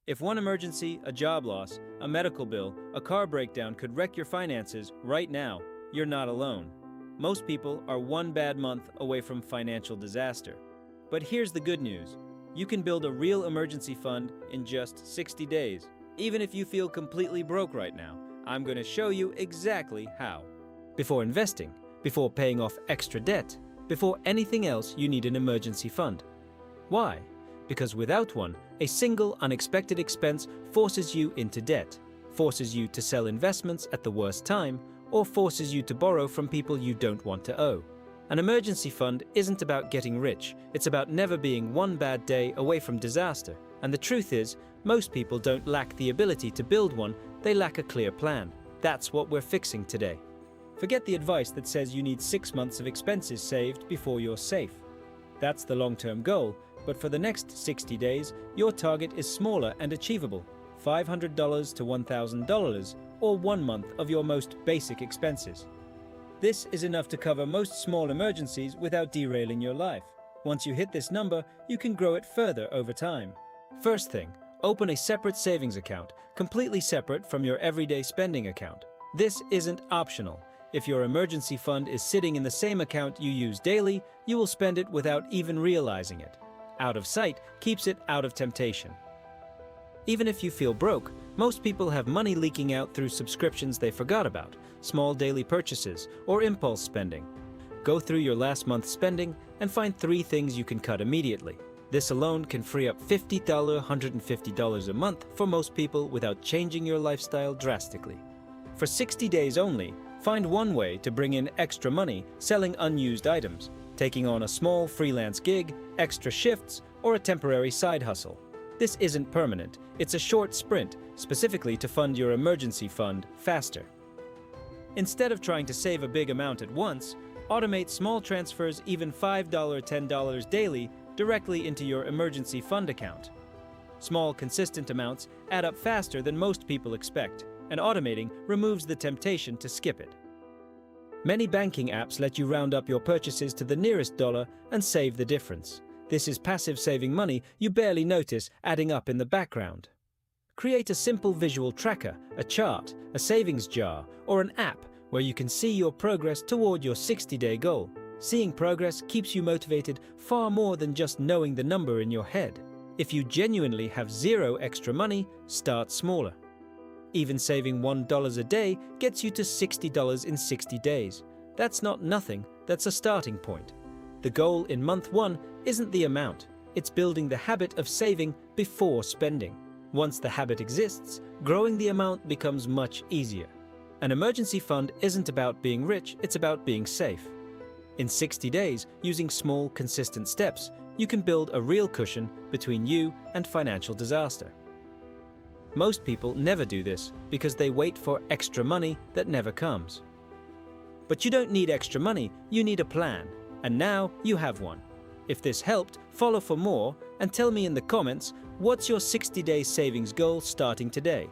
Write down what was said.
If one emergency, a job loss, a medical bill, a car breakdown could wreck your finances right now, you're not alone. Most people are one bad month away from financial disaster. But here's the good news. You can build a real emergency fund in just 60 days. Even if you feel completely broke right now, I'm going to show you exactly how. Before investing, before paying off extra debt, before anything else, you need an emergency fund. Why? Because without one, a single unexpected expense forces you into debt, forces you to sell investments at the worst time, or forces you to borrow from people you don't want to owe. An emergency fund isn't about getting rich, it's about never being one bad day away from disaster. And the truth is, most people don't lack the ability to build one, they lack a clear plan. That's what we're fixing today. Forget the advice that says you need 6 months of expenses saved before you're safe. That's the long-term goal, but for the next 60 days, your target is smaller and achievable, $500 to $1,000, or 1 month of your most basic expenses. This is enough to cover most small emergencies without derailing your life. Once you hit this number, you can grow it further over time. First thing, open a separate savings account, completely separate from your everyday spending account. This isn't optional. If your emergency fund is sitting in the same account you use daily, you will spend it without even realizing it. Out of sight keeps it out of temptation. Even if you feel broke, most people have money leaking out through subscriptions they forgot about, small daily purchases, or impulse spending. Go through your last month's spending and find 3 things you can cut immediately. This alone can free up $50 to $150 a month for most people without changing your lifestyle drastically. For 60 days only, find one way to bring in extra money selling unused items, taking on a small freelance gig, extra shifts, or a temporary side hustle. This isn't permanent, it's a short sprint, specifically to fund your emergency fund faster. Instead of trying to save a big amount at once, automate small transfers, even $5, $10 daily, directly into your emergency fund account. Small, consistent amounts add up faster than most people expect, and automating removes the temptation to skip it. Many banking apps let you round up your purchases to the nearest dollar and save the difference. This is passive saving money you barely notice adding up in the background. Create a simple visual tracker, a chart, a savings jar, or an app where you can see your progress toward your 60-day goal. Seeing progress keeps you motivated far more than just knowing the number in your head. If you genuinely have 0 extra money, start smaller. Even saving $1 a day gets you to $60 in 60 days. That's not nothing, that's a starting point. The goal in month 1 isn't the amount, it's building the habit of saving before spending. Once the habit exists, growing the amount becomes much easier. An emergency fund isn't about being rich, it's about being safe. In 60 days, using small, consistent steps, you can build a real cushion between you and financial disaster. Most people never do this because they wait for extra money that never comes. But you don't need extra money, you need a plan. And now you have one. If this helped, follow for more and tell me in the comments, what's your 60-day savings goal starting today?